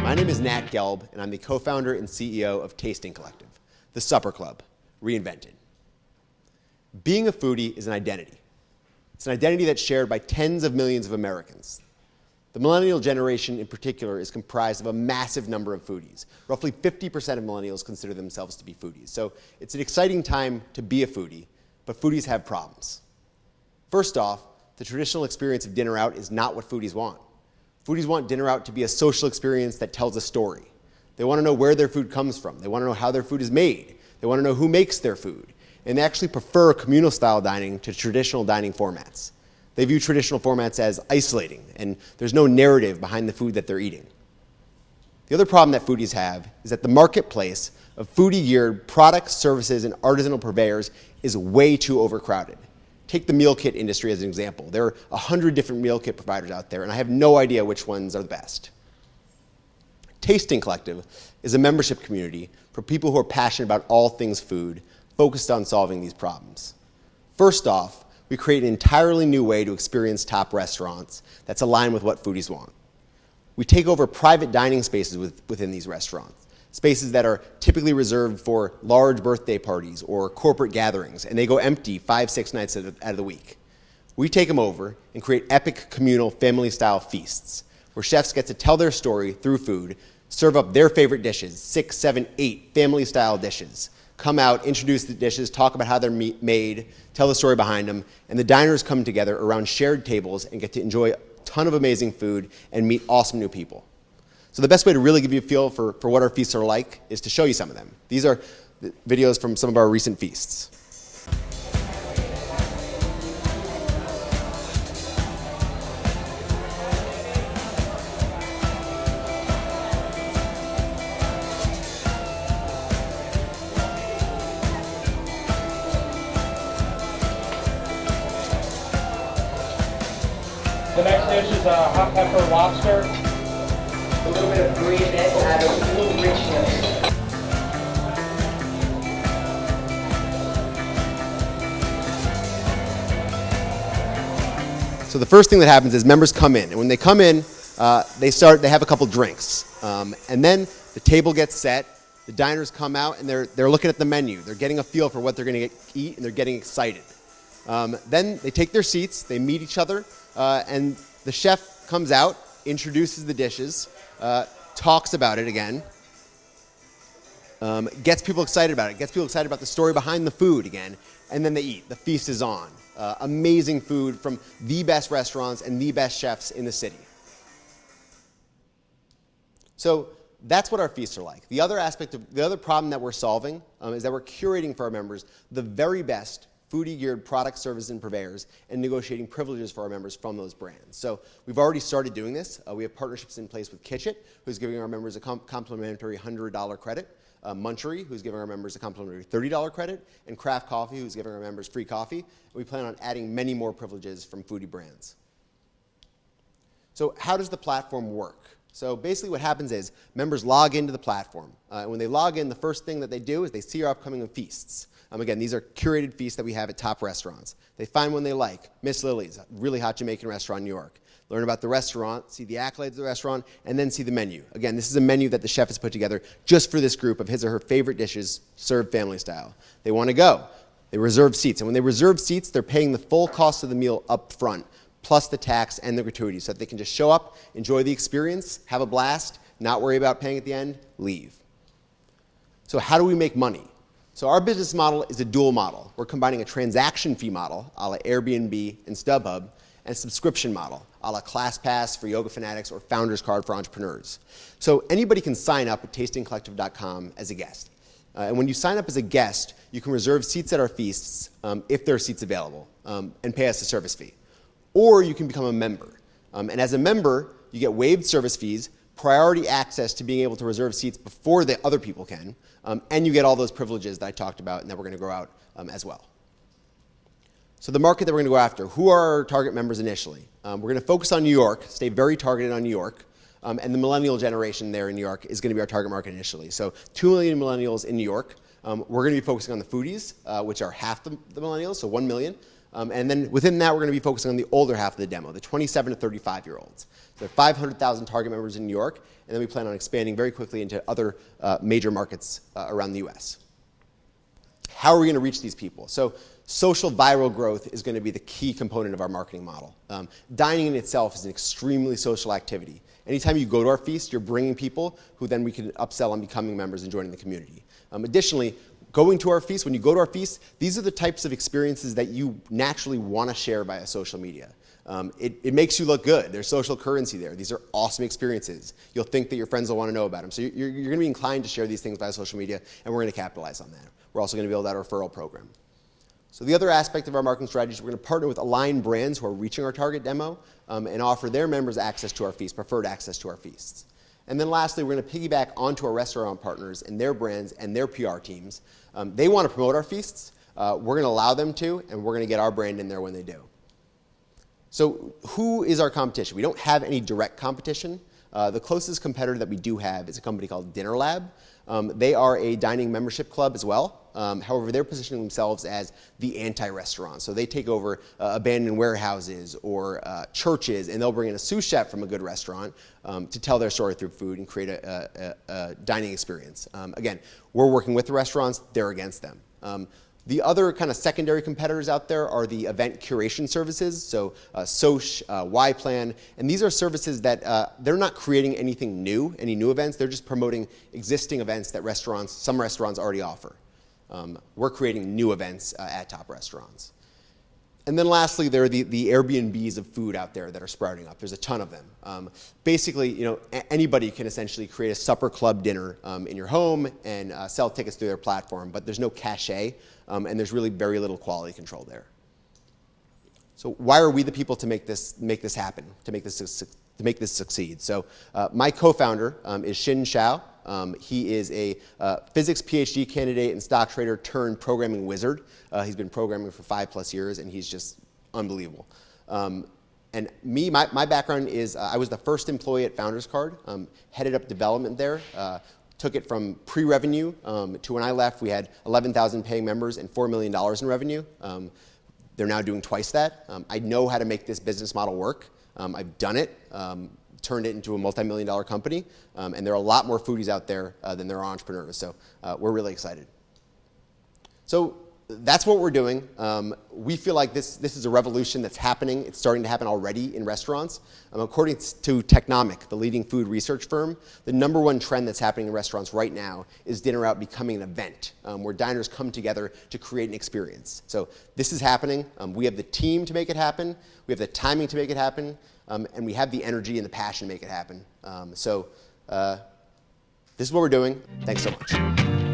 My name is Nat Gelb, and I'm the co-founder and CEO of Tasting Collective, the supper club, reinvented. Being a foodie is an identity. It's an identity that's shared by tens of millions of Americans. The millennial generation in particular is comprised of a massive number of foodies. Roughly 50% of millennials consider themselves to be foodies. So it's an exciting time to be a foodie, but foodies have problems. First off, the traditional experience of dinner out is not what foodies want. Foodies want dinner out to be a social experience that tells a story. They want to know where their food comes from. They want to know how their food is made. They want to know who makes their food. And they actually prefer communal style dining to traditional dining formats. They view traditional formats as isolating, and there's no narrative behind the food that they're eating. The other problem that foodies have is that the marketplace of foodie-geared products, services, and artisanal purveyors is way too overcrowded. Take the meal kit industry as an example. There are 100 different meal kit providers out there, and I have no idea which ones are the best. Tasting Collective is a membership community for people who are passionate about all things food, focused on solving these problems. First off, we create an entirely new way to experience top restaurants that's aligned with what foodies want. We take over private dining spaces within these restaurants, spaces that are typically reserved for large birthday parties or corporate gatherings, and they go empty 5-6 nights out of the week. We take them over and create epic communal family-style feasts where chefs get to tell their story through food, serve up their favorite dishes, 6, 7, 8 family-style dishes, come out, introduce the dishes, talk about how they're made, tell the story behind them, and the diners come together around shared tables and get to enjoy a ton of amazing food and meet awesome new people. So the best way to really give you a feel for what our feasts are like is to show you some of them. These are the videos from some of our recent feasts. The next dish is a hot pepper lobster. A little bit of gruyere to add a little richness. So the first thing that happens is members come in, and when they come in, they have a couple drinks, and then the table gets set. The diners come out, and they're looking at the menu. They're getting a feel for what they're going to eat, and they're getting excited. Then they take their seats, they meet each other, and the chef comes out, introduces the dishes, talks about it again, gets people excited about it, gets people excited about the story behind the food again, and then they eat. The feast is on. Amazing food from the best restaurants and the best chefs in the city. So that's what our feasts are like. The other problem that we're solving is that we're curating for our members the very best foodie-geared products, services, and purveyors, and negotiating privileges for our members from those brands. So we've already started doing this. We have partnerships in place with Kitchit, who's giving our members a complimentary $100 credit, Munchery, who's giving our members a complimentary $30 credit, and Craft Coffee, who's giving our members free coffee. We plan on adding many more privileges from foodie brands. So how does the platform work? So basically what happens is members log into the platform. And when they log in, the first thing that they do is they see our upcoming feasts. Again, these are curated feasts that we have at top restaurants. They find one they like. Miss Lily's, a really hot Jamaican restaurant in New York. Learn about the restaurant, see the accolades of the restaurant, and then see the menu. Again, this is a menu that the chef has put together just for this group of his or her favorite dishes served family style. They want to go. They reserve seats. And when they reserve seats, they're paying the full cost of the meal up front, plus the tax and the gratuity, so that they can just show up, enjoy the experience, have a blast, not worry about paying at the end, leave. So how do we make money? So our business model is a dual model. We're combining a transaction fee model, a la Airbnb and StubHub, and a subscription model, a la ClassPass for yoga fanatics or Founders Card for entrepreneurs. So anybody can sign up at tastingcollective.com as a guest. And when you sign up as a guest, you can reserve seats at our feasts if there are seats available and pay us a service fee. Or you can become a member. And as a member, you get waived service fees, priority access to being able to reserve seats before the other people can, and you get all those privileges that I talked about and that we're going to grow out as well. So the market that we're going to go after, who are our target members initially? We're going to focus on New York, stay very targeted on New York, and the millennial generation there in New York is going to be our target market initially. So 2 million millennials in New York. We're going to be focusing on the foodies, which are half the millennials, so 1 million. And then within that, we're going to be focusing on the older half of the demo, the 27 to 35-year-olds. So 500,000 target members in New York, and then we plan on expanding very quickly into other major markets around the US. How are we going to reach these people? So social viral growth is going to be the key component of our marketing model. Dining in itself is an extremely social activity. Anytime you go to our feast, you're bringing people who then we can upsell on becoming members and joining the community. Additionally, going to our feast, when you go to our feast, these are the types of experiences that you naturally want to share via social media. It makes you look good. There's social currency there. These are awesome experiences. You'll think that your friends will want to know about them. So you're going to be inclined to share these things via social media, and we're going to capitalize on that. We're also going to build out a referral program. So the other aspect of our marketing strategy is we're going to partner with aligned brands who are reaching our target demo and offer their members access to our feasts, preferred access to our feasts. And then lastly, we're going to piggyback onto our restaurant partners and their brands and their PR teams. They want to promote our feasts. We're going to allow them to, and we're going to get our brand in there when they do. So who is our competition? We don't have any direct competition. The closest competitor that we do have is a company called Dinner Lab. They are a dining membership club as well. However, they're positioning themselves as the anti-restaurant. So they take over abandoned warehouses or churches, and they'll bring in a sous chef from a good restaurant to tell their story through food and create a dining experience. Again, we're working with the restaurants, they're against them. The other kind of secondary competitors out there are the event curation services, so Soch, Y-Plan, and these are services that they're not creating anything new, any new events, they're just promoting existing events that some restaurants already offer. We're creating new events at top restaurants. And then lastly, there are the Airbnbs of food out there that are sprouting up. There's a ton of them. Basically, anybody can essentially create a supper club dinner in your home and sell tickets through their platform, but there's no cachet, and there's really very little quality control there. So why are we the people to make this happen, to make this succeed? So my co-founder is Xin Shao. He is a physics PhD candidate and stock trader turned programming wizard. He's been programming for 5+ years, and he's just unbelievable. And me, my background is I was the first employee at Founders Card, headed up development there, took it from pre-revenue to when I left, we had 11,000 paying members and $4 million in revenue. They're now doing twice that. I know how to make this business model work. I've done it. Turned it into a multi-million-dollar company, and there are a lot more foodies out there than there are entrepreneurs, so we're really excited. So that's what we're doing. We feel like this is a revolution that's happening. It's starting to happen already in restaurants. According to Technomic, the leading food research firm, the #1 trend that's happening in restaurants right now is dinner out becoming an event where diners come together to create an experience. So this is happening. We have the team to make it happen. We have the timing to make it happen. And we have the energy and the passion to make it happen. So this is what we're doing. Thanks so much.